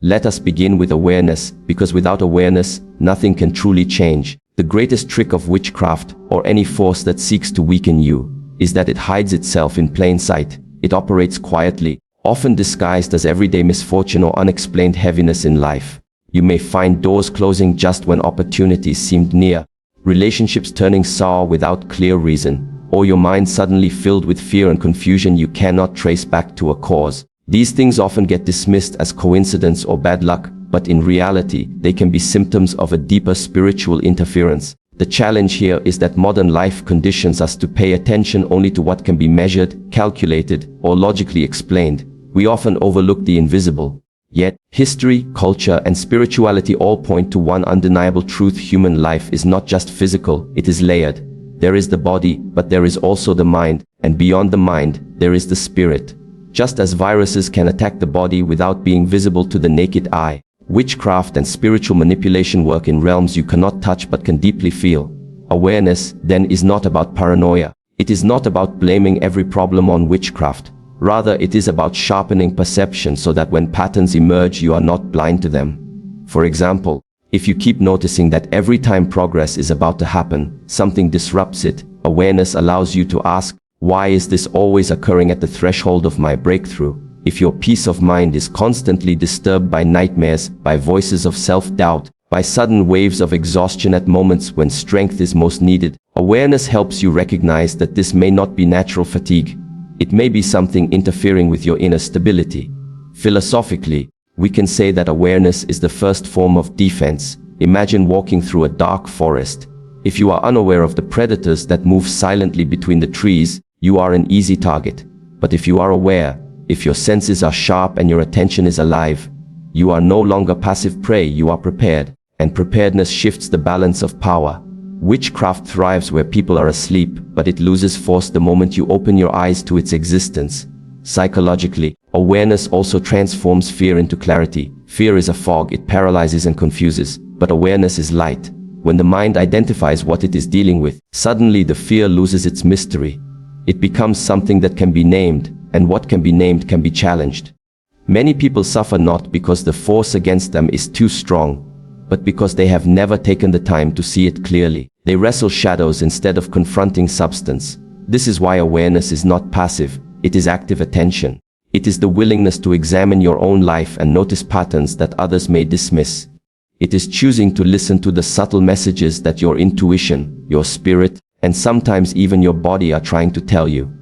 Let us begin with awareness, because without awareness, nothing can truly change. The greatest trick of witchcraft, or any force that seeks to weaken you, is that it hides itself in plain sight. It operates quietly, often disguised as everyday misfortune or unexplained heaviness in life. You may find doors closing just when opportunities seemed near, relationships turning sour without clear reason, or your mind suddenly filled with fear and confusion you cannot trace back to a cause. These things often get dismissed as coincidence or bad luck, but in reality, they can be symptoms of a deeper spiritual interference. The challenge here is that modern life conditions us to pay attention only to what can be measured, calculated, or logically explained. We often overlook the invisible. Yet, history, culture, and spirituality all point to one undeniable truth: human life is not just physical, it is layered. There is the body, but there is also the mind, and beyond the mind, there is the spirit. Just as viruses can attack the body without being visible to the naked eye, witchcraft and spiritual manipulation work in realms you cannot touch but can deeply feel. Awareness, then, is not about paranoia. It is not about blaming every problem on witchcraft. Rather, it is about sharpening perception so that when patterns emerge, you are not blind to them. For example, if you keep noticing that every time progress is about to happen, something disrupts it, awareness allows you to ask, why is this always occurring at the threshold of my breakthrough? If your peace of mind is constantly disturbed by nightmares, by voices of self-doubt, by sudden waves of exhaustion at moments when strength is most needed, awareness helps you recognize that this may not be natural fatigue. It may be something interfering with your inner stability. Philosophically, we can say that awareness is the first form of defense. Imagine walking through a dark forest. If you are unaware of the predators that move silently between the trees, you are an easy target. But if you are aware, if your senses are sharp and your attention is alive, you are no longer passive prey, you are prepared. And preparedness shifts the balance of power. Witchcraft thrives where people are asleep, but it loses force the moment you open your eyes to its existence. Psychologically, awareness also transforms fear into clarity. Fear is a fog, it paralyzes and confuses, but awareness is light. When the mind identifies what it is dealing with, suddenly the fear loses its mystery. It becomes something that can be named, and what can be named can be challenged. Many people suffer not because the force against them is too strong, but because they have never taken the time to see it clearly. They wrestle shadows instead of confronting substance. This is why awareness is not passive, it is active attention. It is the willingness to examine your own life and notice patterns that others may dismiss. It is choosing to listen to the subtle messages that your intuition, your spirit, and sometimes even your body are trying to tell you.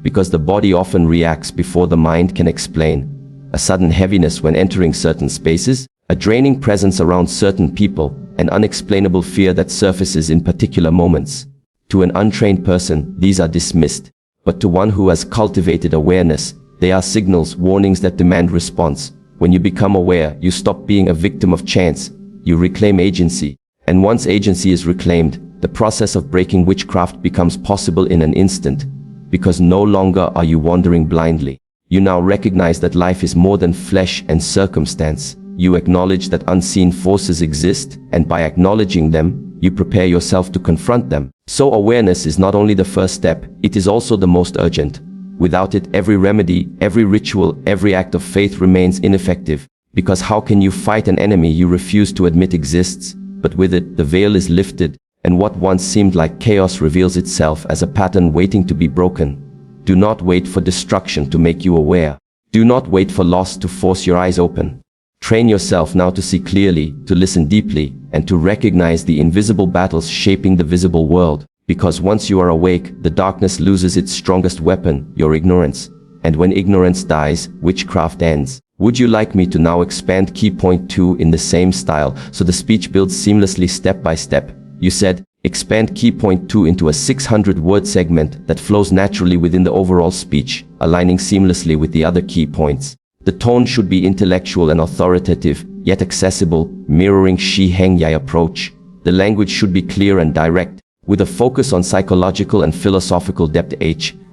Because the body often reacts before the mind can explain. A sudden heaviness when entering certain spaces, a draining presence around certain people, an unexplainable fear that surfaces in particular moments. To an untrained person, these are dismissed. But to one who has cultivated awareness, they are signals, warnings that demand response. When you become aware, you stop being a victim of chance. You reclaim agency. And once agency is reclaimed, the process of breaking witchcraft becomes possible in an instant. Because no longer are you wandering blindly. You now recognize that life is more than flesh and circumstance. You acknowledge that unseen forces exist, and by acknowledging them, you prepare yourself to confront them. So awareness is not only the first step, it is also the most urgent. Without it, every remedy, every ritual, every act of faith remains ineffective. Because how can you fight an enemy you refuse to admit exists? But with it, the veil is lifted, and what once seemed like chaos reveals itself as a pattern waiting to be broken. Do not wait for destruction to make you aware. Do not wait for loss to force your eyes open. Train yourself now to see clearly, to listen deeply, and to recognize the invisible battles shaping the visible world. Because once you are awake, the darkness loses its strongest weapon, your ignorance. And when ignorance dies, witchcraft ends. Would you like me to now expand key point 2 in the same style, so the speech builds seamlessly step by step? You said, expand key point 2 into a 600-word segment that flows naturally within the overall speech, aligning seamlessly with the other key points. The tone should be intellectual and authoritative, yet accessible, mirroring Shi Heng Yi approach. The language should be clear and direct, with a focus on psychological and philosophical depth.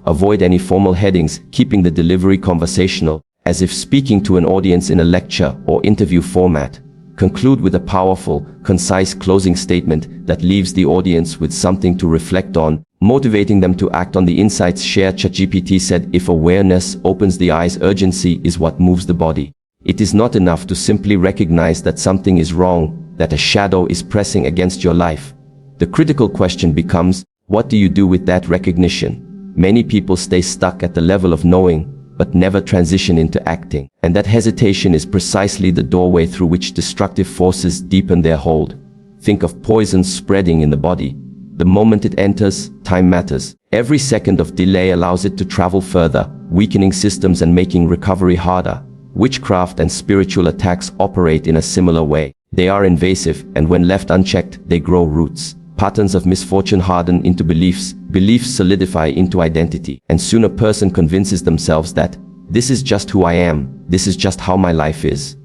Avoid any formal headings, keeping the delivery conversational, as if speaking to an audience in a lecture or interview format. Conclude with a powerful, concise closing statement that leaves the audience with something to reflect on, motivating them to act on the insights shared. ChatGPT said, if awareness opens the eyes, urgency is what moves the body. It is not enough to simply recognize that something is wrong, that a shadow is pressing against your life. The critical question becomes, what do you do with that recognition? Many people stay stuck at the level of knowing, but never transition into acting. And that hesitation is precisely the doorway through which destructive forces deepen their hold. Think of poison spreading in the body. The moment it enters, time matters. Every second of delay allows it to travel further, weakening systems and making recovery harder. Witchcraft and spiritual attacks operate in a similar way. They are invasive, and when left unchecked, they grow roots. Patterns of misfortune harden into beliefs, beliefs solidify into identity, and soon a person convinces themselves that, this is just who I am, this is just how my life is.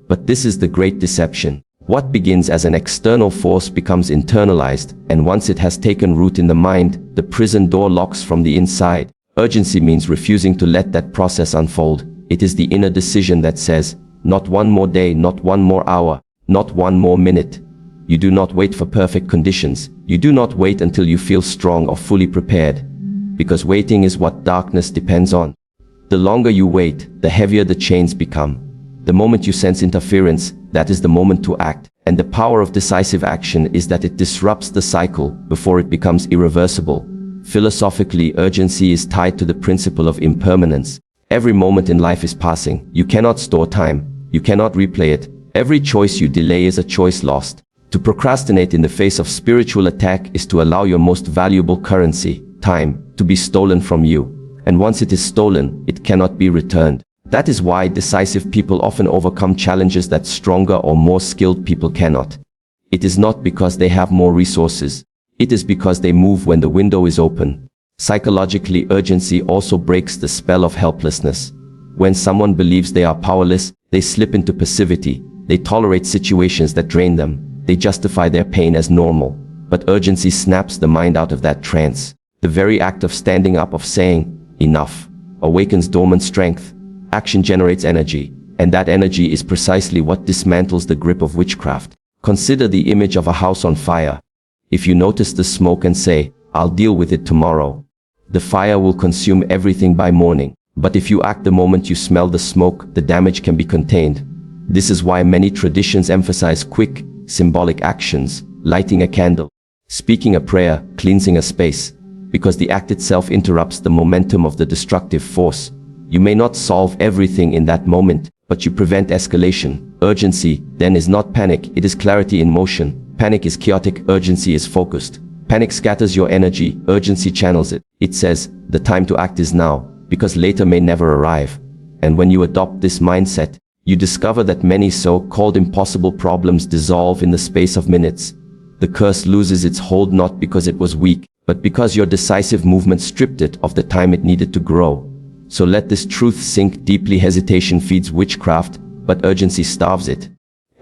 But this is the great deception. What begins as an external force becomes internalized, and once it has taken root in the mind, the prison door locks from the inside. Urgency means refusing to let that process unfold. It is the inner decision that says, not one more day, not one more hour, not one more minute. You do not wait for perfect conditions. You do not wait until you feel strong or fully prepared. Because waiting is what darkness depends on. The longer you wait, the heavier the chains become. The moment you sense interference, that is the moment to act. And the power of decisive action is that it disrupts the cycle before it becomes irreversible. Philosophically, urgency is tied to the principle of impermanence. Every moment in life is passing. You cannot store time. You cannot replay it. Every choice you delay is a choice lost. To procrastinate in the face of spiritual attack is to allow your most valuable currency, time, to be stolen from you. And once it is stolen, it cannot be returned. That is why decisive people often overcome challenges that stronger or more skilled people cannot. It is not because they have more resources. It is because they move when the window is open. Psychologically, urgency also breaks the spell of helplessness. When someone believes they are powerless, they slip into passivity. They tolerate situations that drain them. They justify their pain as normal. But urgency snaps the mind out of that trance. The very act of standing up, of saying, enough, awakens dormant strength. Action generates energy, and that energy is precisely what dismantles the grip of witchcraft. Consider the image of a house on fire. If you notice the smoke and say, I'll deal with it tomorrow, the fire will consume everything by morning. But if you act the moment you smell the smoke, the damage can be contained. This is why many traditions emphasize quick, symbolic actions, lighting a candle, speaking a prayer, cleansing a space, because the act itself interrupts the momentum of the destructive force. You may not solve everything in that moment, but you prevent escalation. Urgency, then, is not panic, it is clarity in motion. Panic is chaotic, urgency is focused. Panic scatters your energy, urgency channels it. It says, the time to act is now, because later may never arrive. And when you adopt this mindset, you discover that many so-called impossible problems dissolve in the space of minutes. The curse loses its hold not because it was weak, but because your decisive movement stripped it of the time it needed to grow. So let this truth sink deeply. Hesitation feeds witchcraft, but urgency starves it.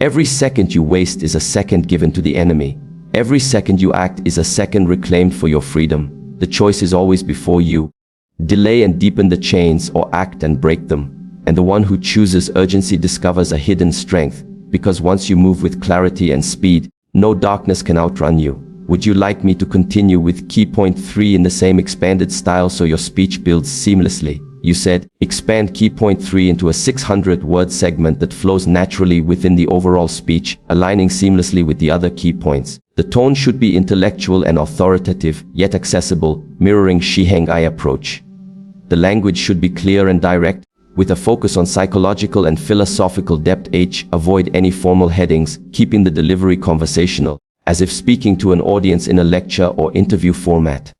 Every second you waste is a second given to the enemy. Every second you act is a second reclaimed for your freedom. The choice is always before you. Delay and deepen the chains, or act and break them. And the one who chooses urgency discovers a hidden strength, because once you move with clarity and speed, no darkness can outrun you. Would you like me to continue with key point 3 in the same expanded style so your speech builds seamlessly? You said, expand key point 3 into a 600-word segment that flows naturally within the overall speech, aligning seamlessly with the other key points. The tone should be intellectual and authoritative, yet accessible, mirroring Shi Heng Yi approach. The language should be clear and direct, with a focus on psychological and philosophical depth. Avoid any formal headings, keeping the delivery conversational, as if speaking to an audience in a lecture or interview format.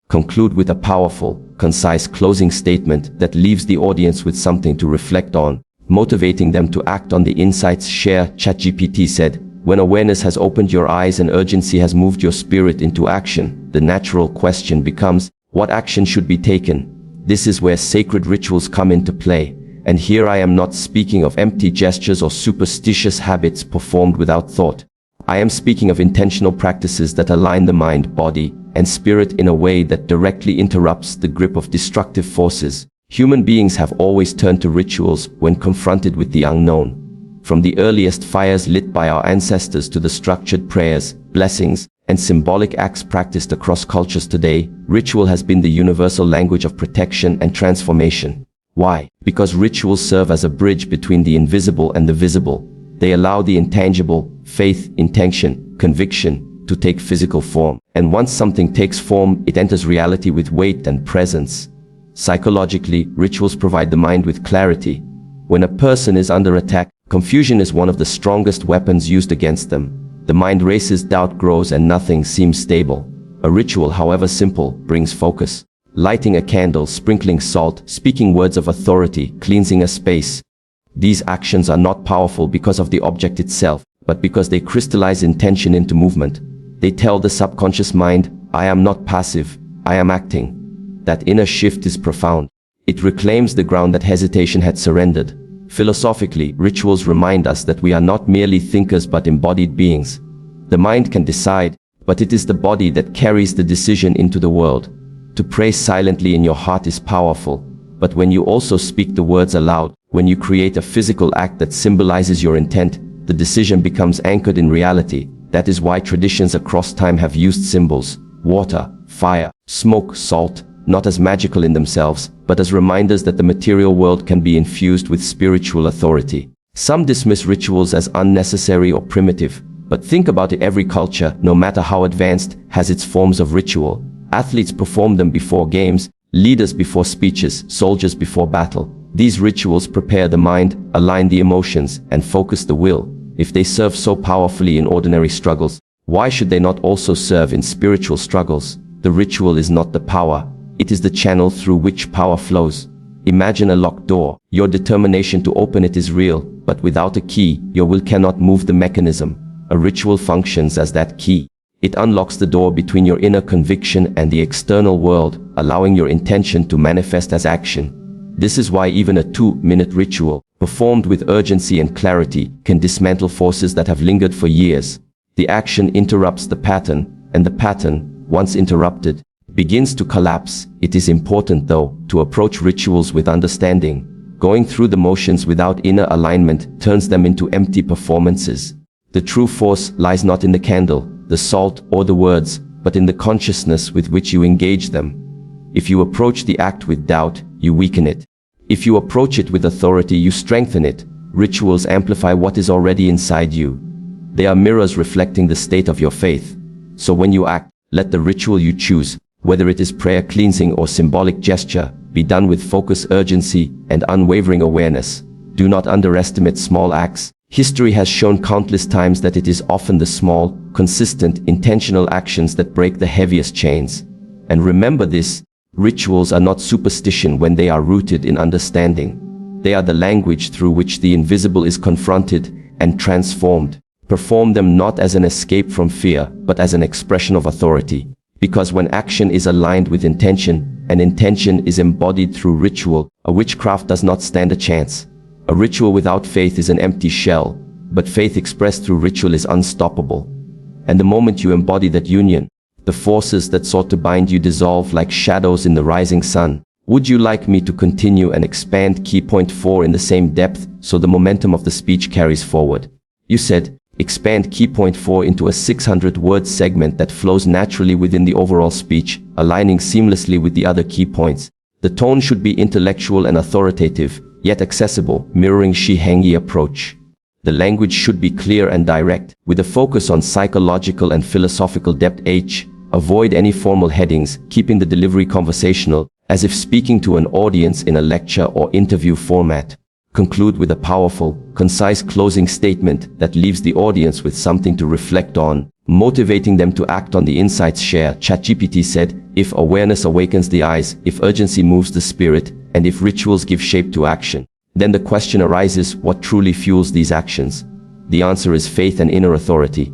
Conclude with a powerful, concise closing statement that leaves the audience with something to reflect on, motivating them to act on the insights. Share. ChatGPT said, when awareness has opened your eyes and urgency has moved your spirit into action, the natural question becomes, what action should be taken? This is where sacred rituals come into play. And here I am not speaking of empty gestures or superstitious habits performed without thought. I am speaking of intentional practices that align the mind, body, and spirit in a way that directly interrupts the grip of destructive forces. Human beings have always turned to rituals when confronted with the unknown. From the earliest fires lit by our ancestors to the structured prayers, blessings, and symbolic acts practiced across cultures today, ritual has been the universal language of protection and transformation. Why? Because rituals serve as a bridge between the invisible and the visible. They allow the intangible, faith, intention, conviction, to take physical form. And once something takes form, it enters reality with weight and presence. Psychologically, rituals provide the mind with clarity. When a person is under attack, confusion is one of the strongest weapons used against them. The mind races, doubt grows, and nothing seems stable. A ritual, however simple, brings focus. Lighting a candle, sprinkling salt, speaking words of authority, cleansing a space. These actions are not powerful because of the object itself, but because they crystallize intention into movement. They tell the subconscious mind, I am not passive, I am acting. That inner shift is profound. It reclaims the ground that hesitation had surrendered. Philosophically, rituals remind us that we are not merely thinkers but embodied beings. The mind can decide, but it is the body that carries the decision into the world. To pray silently in your heart is powerful, but when you also speak the words aloud, when you create a physical act that symbolizes your intent, the decision becomes anchored in reality. That is why traditions across time have used symbols, water, fire, smoke, salt, not as magical in themselves, but as reminders that the material world can be infused with spiritual authority. Some dismiss rituals as unnecessary or primitive, but think about it, every culture, no matter how advanced, has its forms of ritual. Athletes perform them before games, leaders before speeches, soldiers before battle. These rituals prepare the mind, align the emotions, and focus the will. If they serve so powerfully in ordinary struggles, why should they not also serve in spiritual struggles? The ritual is not the power, it is the channel through which power flows. Imagine a locked door. Your determination to open it is real, but without a key, your will cannot move the mechanism. A ritual functions as that key. It unlocks the door between your inner conviction and the external world, allowing your intention to manifest as action. This is why even a 2-minute ritual, performed with urgency and clarity, can dismantle forces that have lingered for years. The action interrupts the pattern, and the pattern, once interrupted, begins to collapse. It is important, though, to approach rituals with understanding. Going through the motions without inner alignment turns them into empty performances. The true force lies not in the candle, the salt, or the words, but in the consciousness with which you engage them. If you approach the act with doubt, you weaken it. If you approach it with authority, you strengthen it. Rituals amplify what is already inside you. They are mirrors reflecting the state of your faith. So when you act, let the ritual you choose, whether it is prayer, cleansing, or symbolic gesture, be done with focus, urgency, and unwavering awareness. Do not underestimate small acts. History has shown countless times that it is often the small, consistent, intentional actions that break the heaviest chains. And remember this, rituals are not superstition when they are rooted in understanding. They are the language through which the invisible is confronted and transformed. Perform them not as an escape from fear, but as an expression of authority. Because when action is aligned with intention, and intention is embodied through ritual, a witchcraft does not stand a chance. A ritual without faith is an empty shell, but faith expressed through ritual is unstoppable. And the moment you embody that union, the forces that sought to bind you dissolve like shadows in the rising sun. Would you like me to continue and expand key point 4 in the same depth so the momentum of the speech carries forward? You said, expand key point 4 into a 600-word segment that flows naturally within the overall speech, aligning seamlessly with the other key points. The tone should be intellectual and authoritative, yet accessible, mirroring Shi Heng Yi approach. The language should be clear and direct, with a focus on psychological and philosophical depth. Avoid any formal headings, keeping the delivery conversational, as if speaking to an audience in a lecture or interview format. Conclude with a powerful, concise closing statement that leaves the audience with something to reflect on, motivating them to act on the insights shared. ChatGPT said, if awareness awakens the eyes, if urgency moves the spirit, and if rituals give shape to action, then the question arises, what truly fuels these actions? The answer is faith and inner authority.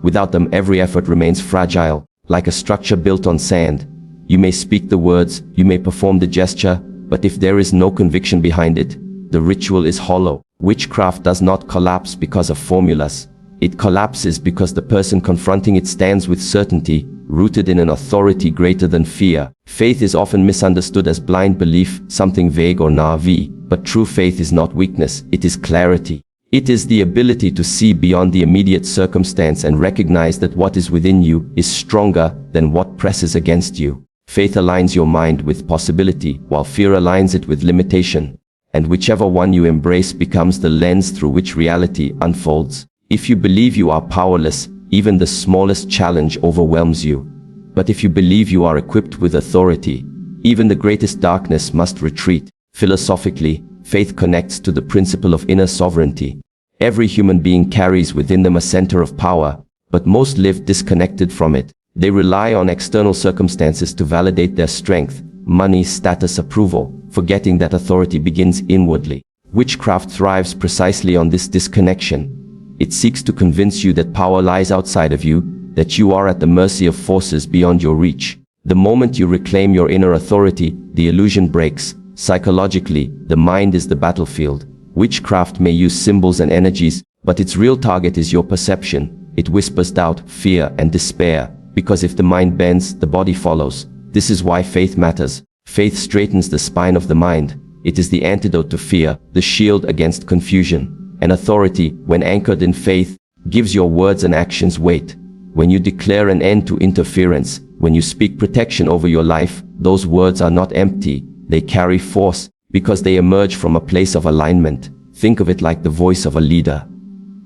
Without them, every effort remains fragile, like a structure built on sand. You may speak the words, you may perform the gesture, but if there is no conviction behind it, the ritual is hollow. Witchcraft does not collapse because of formulas. It collapses because the person confronting it stands with certainty, rooted in an authority greater than fear. Faith is often misunderstood as blind belief, something vague or naive, but true faith is not weakness, it is clarity. It is the ability to see beyond the immediate circumstance and recognize that what is within you is stronger than what presses against you. Faith aligns your mind with possibility, while fear aligns it with limitation. And whichever one you embrace becomes the lens through which reality unfolds. If you believe you are powerless, even the smallest challenge overwhelms you. But if you believe you are equipped with authority, even the greatest darkness must retreat. Philosophically, faith connects to the principle of inner sovereignty. Every human being carries within them a center of power, but most live disconnected from it. They rely on external circumstances to validate their strength, money, status, approval, forgetting that authority begins inwardly. Witchcraft thrives precisely on this disconnection. It seeks to convince you that power lies outside of you, that you are at the mercy of forces beyond your reach. The moment you reclaim your inner authority, the illusion breaks. Psychologically, the mind is the battlefield. Witchcraft may use symbols and energies, but its real target is your perception. It whispers doubt, fear, and despair, because if the mind bends, the body follows. This is why faith matters. Faith straightens the spine of the mind. It is the antidote to fear, the shield against confusion. And authority, when anchored in faith, gives your words and actions weight. When you declare an end to interference, when you speak protection over your life, those words are not empty. They carry force, because they emerge from a place of alignment. Think of it like the voice of a leader.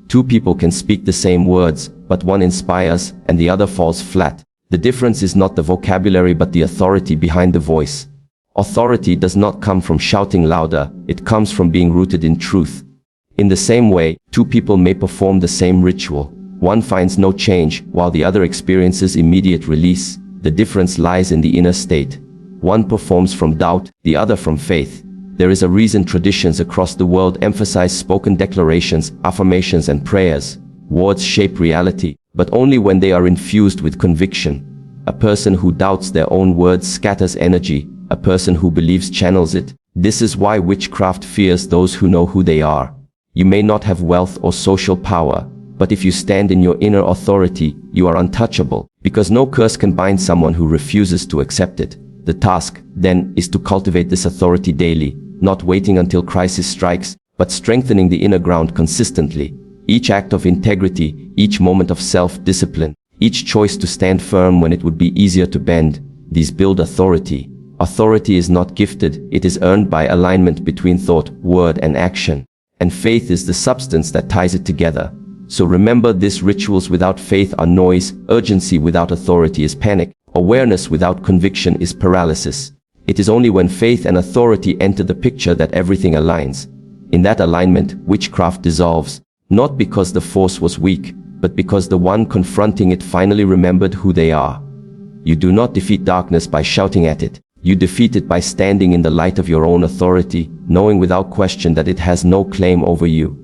Two people can speak the same words, but one inspires and the other falls flat. The difference is not the vocabulary but the authority behind the voice. Authority does not come from shouting louder, it comes from being rooted in truth. In the same way, two people may perform the same ritual. One finds no change, while the other experiences immediate release. The difference lies in the inner state. One performs from doubt, the other from faith. There is a reason traditions across the world emphasize spoken declarations, affirmations, and prayers. Words shape reality, but only when they are infused with conviction. A person who doubts their own words scatters energy. A person who believes channels it. This is why witchcraft fears those who know who they are. You may not have wealth or social power, but if you stand in your inner authority, you are untouchable, because no curse can bind someone who refuses to accept it. The task, then, is to cultivate this authority daily, not waiting until crisis strikes, but strengthening the inner ground consistently. Each act of integrity, each moment of self-discipline, each choice to stand firm when it would be easier to bend, these build authority. Authority is not gifted, it is earned by alignment between thought, word, and action. And faith is the substance that ties it together. So remember this: rituals without faith are noise, urgency without authority is panic, awareness without conviction is paralysis. It is only when faith and authority enter the picture that everything aligns. In that alignment, witchcraft dissolves, not because the force was weak, but because the one confronting it finally remembered who they are. You do not defeat darkness by shouting at it. You defeat it by standing in the light of your own authority, knowing without question that it has no claim over you.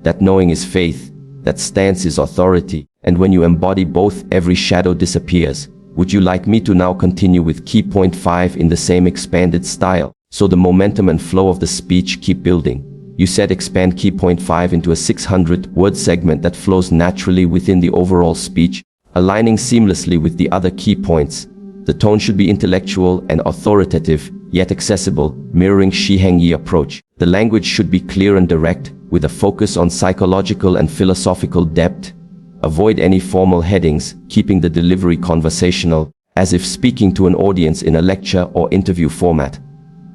That knowing is faith, that stance is authority, and when you embody both, every shadow disappears. Would you like me to now continue with key point 5 in the same expanded style, so the momentum and flow of the speech keep building? You said expand key point 5 into a 600-word segment that flows naturally within the overall speech, aligning seamlessly with the other key points. The tone should be intellectual and authoritative, yet accessible, mirroring Shi Heng Yi approach. The language should be clear and direct, with a focus on psychological and philosophical depth. Avoid any formal headings, keeping the delivery conversational, as if speaking to an audience in a lecture or interview format.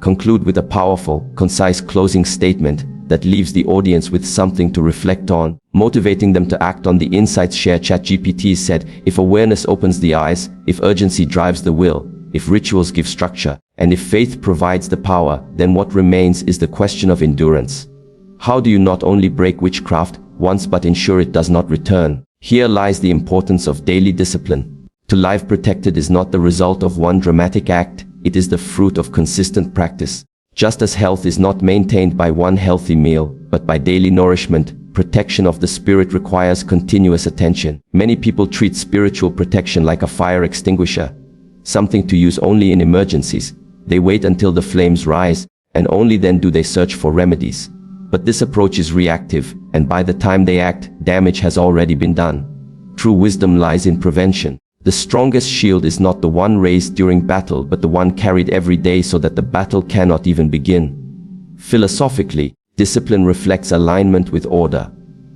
Conclude with a powerful, concise closing statement that leaves the audience with something to reflect on, motivating them to act on the insights shared. ChatGPT said, if awareness opens the eyes, if urgency drives the will, if rituals give structure, and if faith provides the power, then what remains is the question of endurance. How do you not only break witchcraft once but ensure it does not return? Here lies the importance of daily discipline. To live protected is not the result of one dramatic act, it is the fruit of consistent practice. Just as health is not maintained by one healthy meal, but by daily nourishment, protection of the spirit requires continuous attention. Many people treat spiritual protection like a fire extinguisher, something to use only in emergencies. They wait until the flames rise, and only then do they search for remedies. But this approach is reactive, and by the time they act, damage has already been done. True wisdom lies in prevention. The strongest shield is not the one raised during battle, but the one carried every day so that the battle cannot even begin. Philosophically, discipline reflects alignment with order.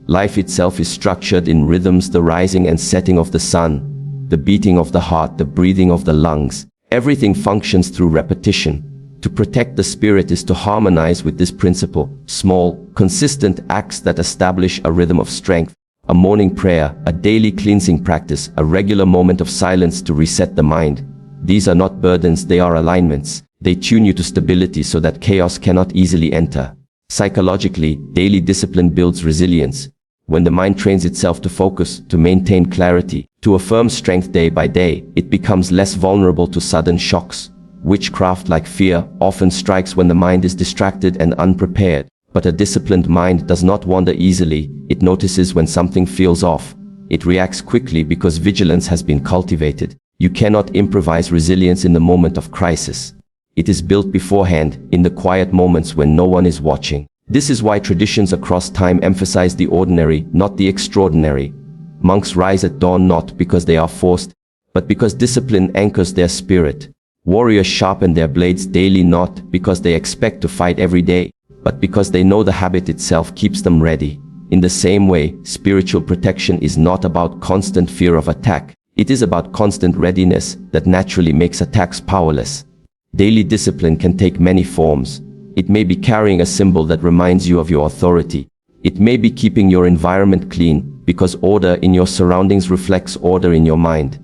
Life itself is structured in rhythms: the rising and setting of the sun, the beating of the heart, the breathing of the lungs. Everything functions through repetition. To protect the spirit is to harmonize with this principle. Small, consistent acts that establish a rhythm of strength. A morning prayer, a daily cleansing practice, a regular moment of silence to reset the mind. These are not burdens, they are alignments. They tune you to stability so that chaos cannot easily enter. Psychologically, daily discipline builds resilience. When the mind trains itself to focus, to maintain clarity, to affirm strength day by day, it becomes less vulnerable to sudden shocks. Witchcraft, like fear, often strikes when the mind is distracted and unprepared. But a disciplined mind does not wander easily. It notices when something feels off. It reacts quickly because vigilance has been cultivated. You cannot improvise resilience in the moment of crisis. It is built beforehand, in the quiet moments when no one is watching. This is why traditions across time emphasize the ordinary, not the extraordinary. Monks rise at dawn not because they are forced, but because discipline anchors their spirit. Warriors sharpen their blades daily not because they expect to fight every day, but because they know the habit itself keeps them ready. In the same way, spiritual protection is not about constant fear of attack. It is about constant readiness that naturally makes attacks powerless. Daily discipline can take many forms. It may be carrying a symbol that reminds you of your authority. It may be keeping your environment clean, because order in your surroundings reflects order in your mind.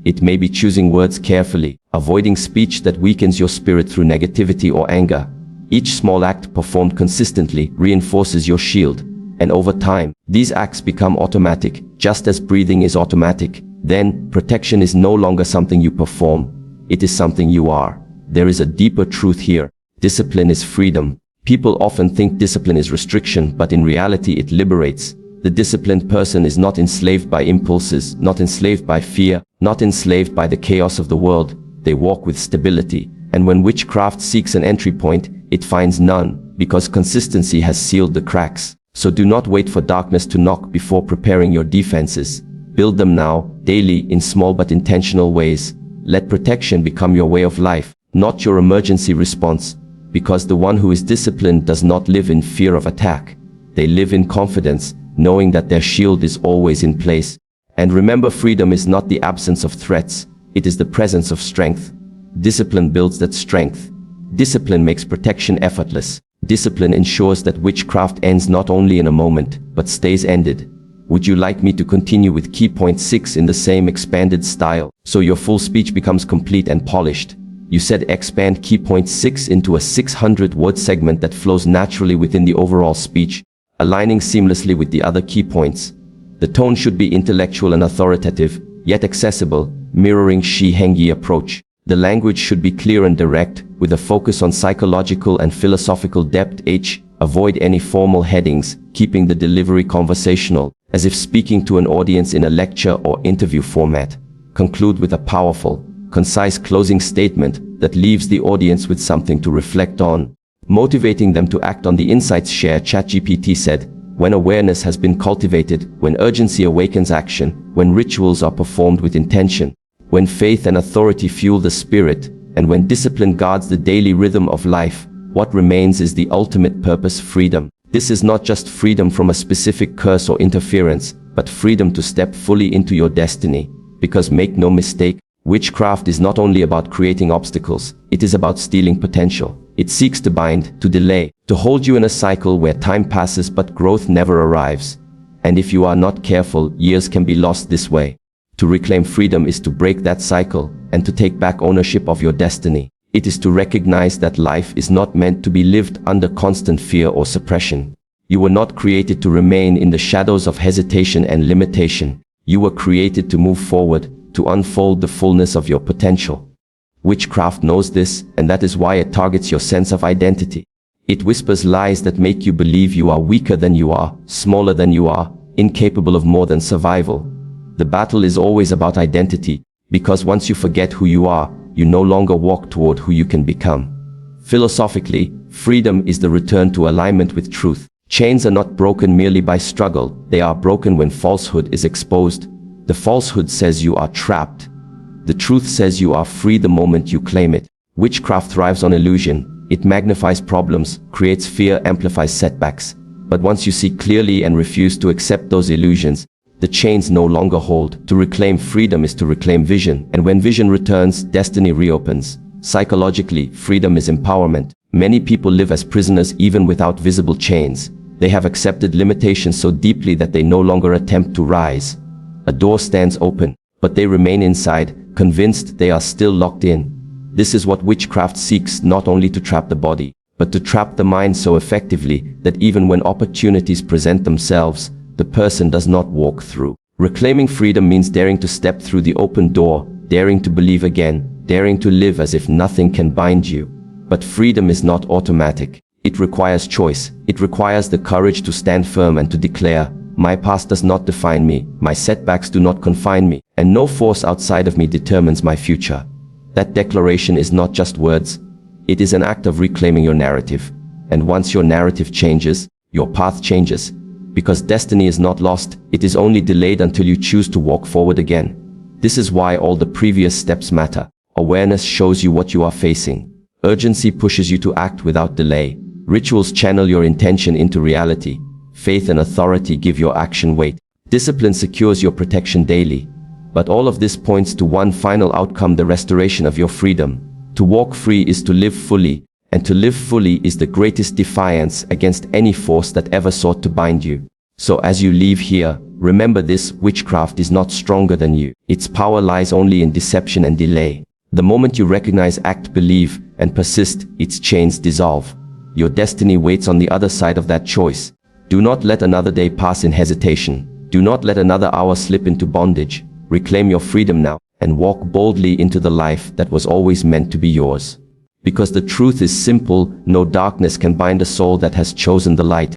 It may be choosing words carefully, avoiding speech that weakens your spirit through negativity or anger. Each small act performed consistently reinforces your shield. And over time, these acts become automatic, just as breathing is automatic. Then, protection is no longer something you perform. It is something you are. There is a deeper truth here. Discipline is freedom. People often think discipline is restriction, but in reality it liberates. The disciplined person is not enslaved by impulses, not enslaved by fear, not enslaved by the chaos of the world. They walk with stability. And when witchcraft seeks an entry point, it finds none, because consistency has sealed the cracks. So do not wait for darkness to knock before preparing your defenses. Build them now, daily, in small but intentional ways. Let protection become your way of life, not your emergency response. Because the one who is disciplined does not live in fear of attack. They live in confidence, knowing that their shield is always in place. And remember, freedom is not the absence of threats, it is the presence of strength. Discipline builds that strength. Discipline makes protection effortless. Discipline ensures that witchcraft ends not only in a moment, but stays ended. Would you like me to continue with key point 6 in the same expanded style, so your full speech becomes complete and polished? You said expand key point 6 into a 600-word segment that flows naturally within the overall speech, aligning seamlessly with the other key points. The tone should be intellectual and authoritative, yet accessible, mirroring Shi Heng Yi approach. The language should be clear and direct, with a focus on psychological and philosophical depth. Avoid any formal headings, keeping the delivery conversational, as if speaking to an audience in a lecture or interview format. Conclude with a powerful, concise closing statement that leaves the audience with something to reflect on, motivating them to act on the insights shared. ChatGPT said, when awareness has been cultivated, when urgency awakens action, when rituals are performed with intention, when faith and authority fuel the spirit, and when discipline guards the daily rhythm of life, what remains is the ultimate purpose: freedom. This is not just freedom from a specific curse or interference, but freedom to step fully into your destiny. Because make no mistake, witchcraft is not only about creating obstacles, it is about stealing potential. It seeks to bind, to delay, to hold you in a cycle where time passes but growth never arrives. And if you are not careful, years can be lost this way. To reclaim freedom is to break that cycle, and to take back ownership of your destiny. It is to recognize that life is not meant to be lived under constant fear or suppression. You were not created to remain in the shadows of hesitation and limitation. You were created to move forward, to unfold the fullness of your potential. Witchcraft knows this, and that is why it targets your sense of identity. It whispers lies that make you believe you are weaker than you are, smaller than you are, incapable of more than survival. The battle is always about identity, because once you forget who you are, you no longer walk toward who you can become. Philosophically, freedom is the return to alignment with truth. Chains are not broken merely by struggle, they are broken when falsehood is exposed. The falsehood says you are trapped. The truth says you are free the moment you claim it. Witchcraft thrives on illusion. It magnifies problems, creates fear, amplifies setbacks. But once you see clearly and refuse to accept those illusions, The chains no longer hold. To reclaim freedom is to reclaim vision, and when vision returns, destiny reopens. Psychologically, freedom is empowerment. Many people live as prisoners even without visible chains. They have accepted limitations so deeply that they no longer attempt to rise. A door stands open, but they remain inside, convinced they are still locked in. This is what witchcraft seeks, not only to trap the body, but to trap the mind so effectively that even when opportunities present themselves, the person does not walk through. Reclaiming freedom means daring to step through the open door, daring to believe again, daring to live as if nothing can bind you. But freedom is not automatic. It requires choice. It requires the courage to stand firm and to declare, "My past does not define me, my setbacks do not confine me, and no force outside of me determines my future." That declaration is not just words. It is an act of reclaiming your narrative. And once your narrative changes, your path changes. Because destiny is not lost, it is only delayed until you choose to walk forward again. This is why all the previous steps matter. Awareness shows you what you are facing. Urgency pushes you to act without delay. Rituals channel your intention into reality. Faith and authority give your action weight. Discipline secures your protection daily. But all of this points to one final outcome: the restoration of your freedom. To walk free is to live fully, and to live fully is the greatest defiance against any force that ever sought to bind you. So as you leave here, remember this: witchcraft is not stronger than you. Its power lies only in deception and delay. The moment you recognize, act, believe, and persist, its chains dissolve. Your destiny waits on the other side of that choice. Do not let another day pass in hesitation. Do not let another hour slip into bondage. Reclaim your freedom now, and walk boldly into the life that was always meant to be yours. Because the truth is simple: no darkness can bind a soul that has chosen the light.